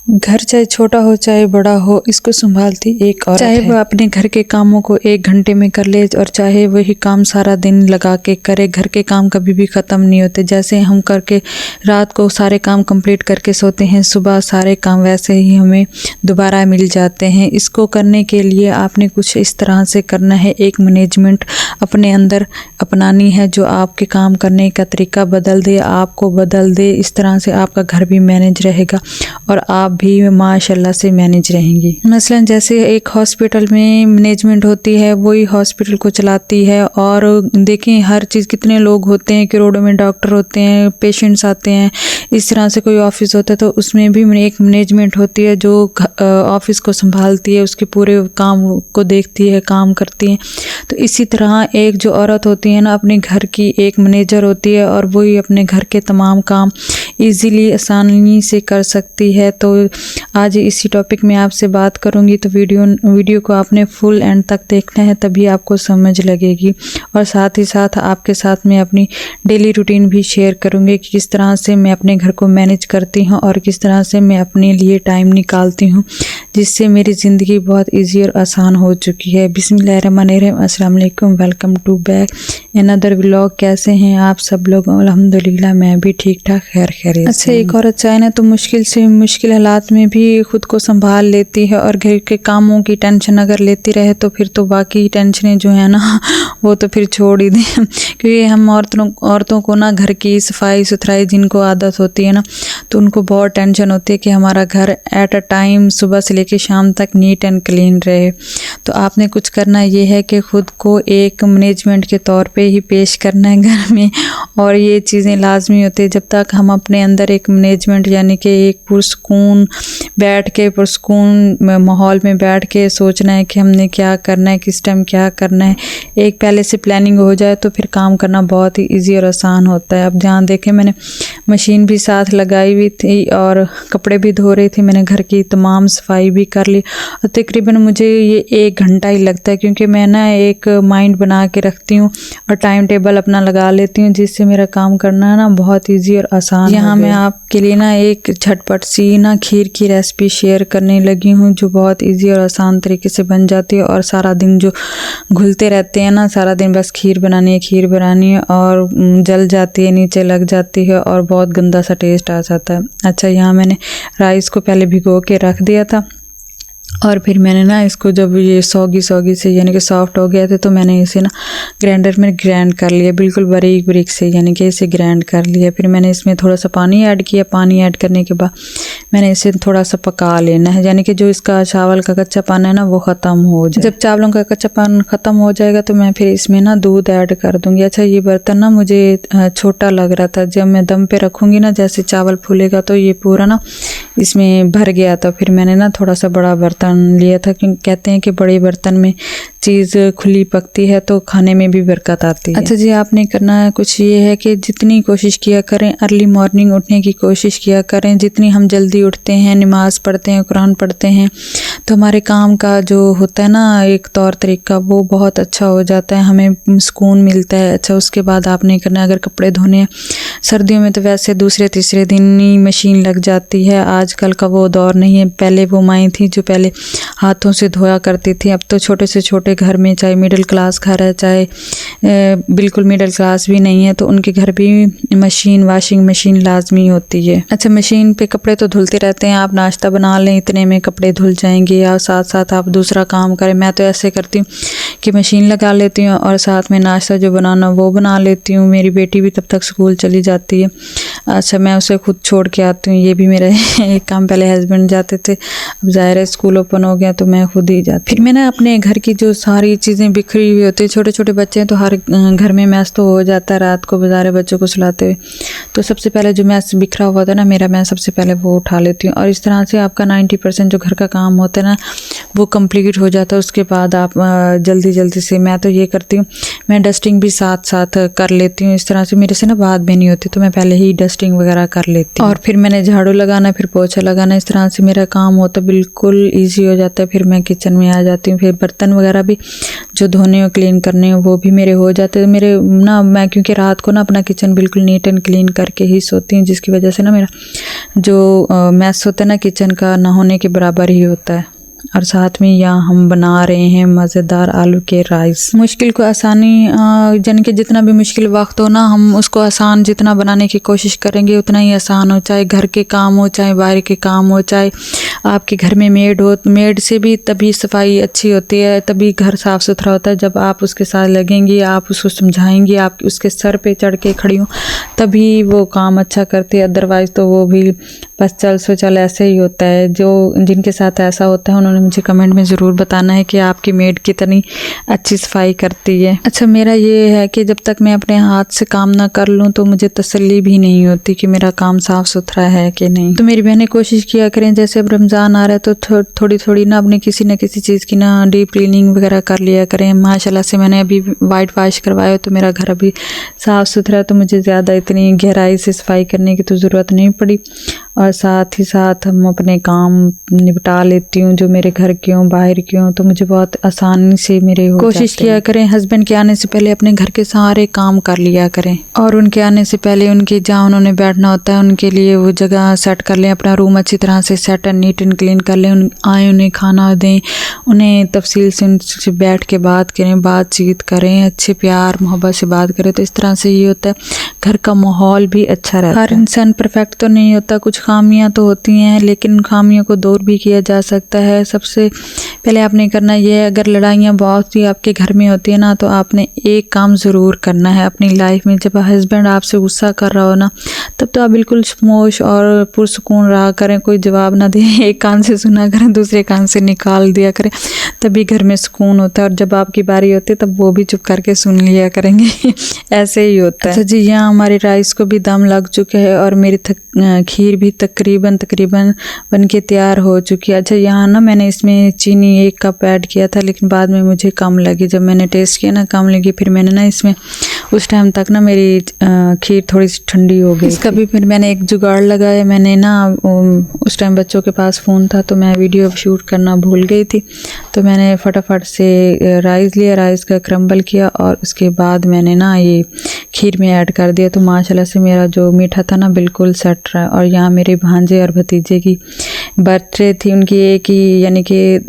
घर चाहे छोटा हो चाहे बड़ा हो, इसको संभालती एक औरत है। चाहे वह अपने घर के कामों को 1 घंटे में कर ले और चाहे वही काम सारा दिन लगा के करे, घर के काम कभी भी ख़त्म नहीं होते। जैसे हम करके रात को सारे काम कंप्लीट करके सोते हैं, सुबह सारे काम वैसे ही हमें दोबारा मिल जाते हैं। इसको करने के लिए आपने कुछ इस तरह से करना है, एक मैनेजमेंट अपने अंदर अपनानी है जो आपके काम करने का तरीका बदल दे, आपको बदल दे। इस तरह से आपका घर भी मैनेज रहेगा और आप भी माशाल्लाह से मैनेज रहेंगी। मसलन जैसे एक हॉस्पिटल में मैनेजमेंट होती है, वही हॉस्पिटल को चलाती है। और देखें हर चीज़, कितने लोग होते हैं, करोड़ों में डॉक्टर होते हैं, पेशेंट्स आते हैं। इस तरह से कोई ऑफिस होता है तो उसमें भी एक मैनेजमेंट होती है जो ऑफिस को संभालती है, उसके पूरे काम को देखती है, काम करती है। तो इसी तरह एक जो औरत होती है ना, अपने घर की एक मैनेजर होती है और वही अपने घर के तमाम काम इजीली आसानी से कर सकती है। तो आज इसी टॉपिक में आपसे बात करूंगी, तो वीडियो को आपने फुल एंड तक देखना है, तभी आपको समझ लगेगी। और साथ ही साथ आपके साथ मैं अपनी डेली रूटीन भी शेयर करूंगी कि किस तरह से मैं अपने घर को मैनेज करती हूं और किस तरह से मैं अपने लिए टाइम निकालती हूं, जिससे मेरी ज़िंदगी बहुत ईजी और आसान हो चुकी है। बिस्मिल्लाहिर्रहमानिर्रहीम, अस्सलाम वालेकुम, welcome to back another vlog. कैसे हैं आप सब लोग? अल्हम्दुलिल्लाह मैं भी ठीक ठाक खैर खैरियत। अच्छा, एक औरत चाहे ना तो मुश्किल से मुश्किल हालात में भी खुद को संभाल लेती है, और घर के कामों की टेंशन अगर लेती रहे तो फिर तो बाकी टेंशनें जो है ना वो तो फिर छोड़ ही दें। क्योंकि हम औरतों को ना घर की सफाई सुथराई जिनको आदत होती है ना, तो उनको बहुत टेंशन होती है कि हमारा घर एट अ टाइम सुबह से लेकर शाम तक नीट एंड क्लीन रहे। तो आपने कुछ करना ये है कि ख़ुद को एक मैनेजमेंट के तौर पे ही पेश करना है घर में, और ये चीज़ें लाजमी होती है। जब तक हम अपने अंदर एक मैनेजमेंट यानी कि एक पुरसकून बैठ के, पुरसकून माहौल में बैठ के सोचना है कि हमने क्या करना है, किस टाइम क्या करना है, एक पहले से प्लानिंग हो जाए तो फिर काम करना बहुत ही ईजी और आसान होता है। अब जहाँ देखें, मैंने मशीन भी साथ लगाई हुई थी और कपड़े भी धो रही थी, मैंने घर की तमाम सफाई भी कर ली। और तकरीबन मुझे ये 1 घंटा ही लगता है, क्योंकि मैं ना एक माइंड बना के रखती हूँ और टाइम टेबल अपना लगा लेती हूँ, जिससे मेरा काम करना है ना बहुत ईजी और आसान। यहाँ मैं आपके लिए ना एक झटपट सी ना खीर की रेसिपी शेयर करने लगी हूँ, जो बहुत ईजी और आसान तरीके से बन जाती है। और सारा दिन जो घुलते रहते हैं ना, सारा दिन बस खीर बनानी है और जल जाती है, नीचे लग जाती है और बहुत गंदा सा टेस्ट आ जाता है। अच्छा, यहाँ मैंने राइस को पहले भिगो के रख दिया था, और फिर मैंने ना इसको जब ये सौगी से यानी कि सॉफ्ट हो गया था, तो मैंने इसे ना ग्राइंडर में ग्राइंड कर लिया, बिल्कुल बारीक से, यानी कि इसे ग्राइंड कर लिया। फिर मैंने इसमें थोड़ा सा पानी ऐड किया। पानी ऐड करने के बाद मैंने इसे थोड़ा सा पका लेना है, यानी कि जो इसका चावल का कच्चा पान है ना वो ख़त्म हो जाए। जब चावलों का कच्चा पान ख़त्म हो जाएगा तो मैं फिर इसमें ना दूध ऐड कर दूँगी। अच्छा, ये बर्तन ना मुझे छोटा लग रहा था, जब मैं दम पे रखूँगी ना, जैसे चावल फूलेगा तो ये पूरा ना इसमें भर गया था। फिर मैंने ना थोड़ा सा बड़ा बर्तन लिया था, क्योंकि कहते हैं कि बड़े बर्तन में चीज़ खुली पकती है तो खाने में भी बरकत आती है। अच्छा जी, आपने करना है कुछ ये है कि जितनी कोशिश किया करें, अर्ली मॉर्निंग उठने की कोशिश किया करें। जितनी हम जल्दी उठते हैं, नमाज़ पढ़ते हैं, कुरान पढ़ते हैं, तो हमारे काम का जो होता है ना एक तौर तरीका, वो बहुत अच्छा हो जाता है, हमें सुकून मिलता है। अच्छा, उसके बाद आपने करना है, अगर कपड़े धोने हैं, सर्दियों में तो वैसे दूसरे तीसरे दिन ही मशीन लग जाती है, आजकल का वो दौर नहीं है। पहले वो माएँ थी जो पहले हाथों से धोया करती थी। अब तो छोटे से छोटे घर में, चाहे मिडिल क्लास घर है, चाहे बिल्कुल मिडिल क्लास भी नहीं है, तो उनके घर भी वाशिंग मशीन लाजमी होती है। अच्छा, मशीन पे कपड़े तो धुलते रहते हैं, आप नाश्ता बना लें, इतने में कपड़े धुल जाएंगे, या साथ साथ आप दूसरा काम करें। मैं तो ऐसे करती हूँ कि मशीन लगा लेती हूँ और साथ में नाश्ता जो बनाना वो बना लेती हूँ। मेरी बेटी भी तब तक स्कूल चली जाती है। अच्छा, मैं उसे खुद छोड़ के आती हूँ। ये भी मेरा एक काम, पहले हस्बैंड जाते थे, अब ज़ाहिर है स्कूल ओपन हो गया तो मैं खुद ही जाती। फिर मैंने अपने घर की जो सारी चीज़ें बिखरी हुई होती है, छोटे छोटे बच्चे हैं तो हर घर में मैस तो हो जाता है, रात को बाज़ारे बच्चों को सुलाते हुए, तो सबसे पहले जो मैस बिखरा हुआ था ना मेरा, मैं सबसे पहले वो उठा लेती हूँ। और इस तरह से आपका 90% जो घर का काम होता है ना वो कंप्लीट हो जाता है। उसके बाद आप जल्दी से, मैं तो ये करती हूँ, मैं डस्टिंग भी साथ साथ कर लेती हूँ। इस तरह से मेरे से ना बात भी नहीं होती, तो मैं पहले ही डस्टिंग वगैरह कर लेती हूँ और फिर मैंने झाड़ू लगाना, फिर पोछा लगाना, इस तरह से मेरा काम होता है, बिल्कुल ईजी हो जाता है। फिर मैं किचन में आ जाती हूँ। फिर बर्तन वगैरह भी जो धोने हो क्लीन करने हो वो भी मेरे हो जाते हैं। मेरे ना मैं क्योंकि रात को ना अपना किचन बिल्कुल नीट एंड क्लीन करके ही सोती हूँ, जिसकी वजह से ना मेरा जो मैस होता है ना किचन का, ना होने के बराबर ही होता है। और साथ में यहाँ हम बना रहे हैं मज़ेदार आलू के राइस। मुश्किल को आसानी यानी कि जितना भी मुश्किल वक्त हो ना, हम उसको आसान जितना बनाने की कोशिश करेंगे उतना ही आसान हो। चाहे घर के काम हो, चाहे बाहर के काम हो, चाहे आपके घर में मेड हो, मेड से भी तभी सफाई अच्छी होती है, तभी घर साफ़ सुथरा होता है जब आप उसके साथ लगेंगी, आप उसको समझाएंगी, आप उसके सर पे चढ़ के खड़ी हो, तभी वो काम अच्छा करती है। अदरवाइज़ तो वो भी बस चल सो चल ऐसे ही होता है। जो जिनके साथ ऐसा होता है उन्होंने मुझे कमेंट में ज़रूर बताना है कि आपकी मेड कितनी अच्छी सफाई करती है। अच्छा, मेरा ये है कि जब तक मैं अपने हाथ से काम ना कर लूँ तो मुझे तसल्ली भी नहीं होती कि मेरा काम साफ़ सुथरा है कि नहीं। तो मेरी बहनें कोशिश किया करें, जैसे अब रमज़ान आ रहा है तो थोड़ी थोड़ी ना अपनी किसी न किसी चीज़ की ना डीप क्लीनिंग वगैरह कर लिया करें। माशाल्लाह से मैंने अभी वाइट वॉश करवाया तो मेरा घर अभी साफ़ सुथरा है, तो मुझे ज़्यादा इतनी गहराई से सफाई करने की तो ज़रूरत नहीं पड़ी। और साथ ही साथ हम अपने काम निपटा लेती हूँ, जो मेरे घर के हों बाहर के हों, तो मुझे बहुत आसानी से मेरे हो कोशिश किया करें हस्बैंड के आने से पहले अपने घर के सारे काम कर लिया करें, और उनके आने से पहले उनके जहाँ उन्होंने बैठना होता है उनके लिए वो जगह सेट कर लें, अपना रूम अच्छी तरह से set and neat and clean कर लें। आए उन्हें खाना दें, उन्हें तफसील से उनसे बैठ के बात करें, बातचीत करें, अच्छे प्यार मोहब्बत से बात करें। तो इस तरह से ये होता है घर का माहौल भी अच्छा रहता है। हर इंसान परफेक्ट तो नहीं होता, कुछ खामियां तो होती हैं, लेकिन उन खामियों को दूर भी किया जा सकता है। सबसे पहले आपने करना ये है, अगर लड़ाइयाँ बहुत ही आपके घर में होती है ना, तो आपने एक काम ज़रूर करना है अपनी लाइफ में। जब हस्बैंड आपसे गुस्सा कर रहा हो ना, तब तो आप बिल्कुल खामोश और पुरसुकून रहा करें, कोई जवाब ना दें, एक कान से सुना करें, दूसरे कान से निकाल दिया करें, तभी घर में सुकून होता है। और जब आपकी बारी होती है तब वो भी चुप करके सुन लिया करेंगे ऐसे ही होता है। अच्छा जी, यहाँ हमारे राइस को भी दम लग चुका है और मेरी खीर भी तकरीबन बन के तैयार हो चुकी है। अच्छा, यहाँ ना मैंने इसमें चीनी 1 कप ऐड किया था, लेकिन बाद में मुझे कम लगी। जब मैंने टेस्ट किया ना कम लगी, फिर मैंने ना इसमें उस टाइम तक ना मेरी खीर थोड़ी सी ठंडी हो गई। इसका भी फिर मैंने एक जुगाड़ लगाया। मैंने ना उस टाइम बच्चों के पास फ़ोन था तो मैं वीडियो शूट करना भूल गई थी, तो मैंने फटाफट से राइस लिया, राइस का क्रम्बल किया और उसके बाद मैंने ना ये खीर में ऐड कर दिया। तो माशाल्लाह से मेरा जो मीठा था ना बिल्कुल सेट रहा। और यहाँ मेरे भांजे और भतीजे की बर्थडे थी, उनकी एक ही यानी कि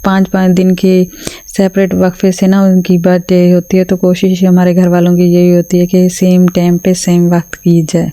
5-5 दिन के सेपरेट वक्फे से ना उनकी बर्थडे होती है। तो कोशिश हमारे घर वालों की यही होती है कि सेम टाइम पे सेम वक्त की जाए।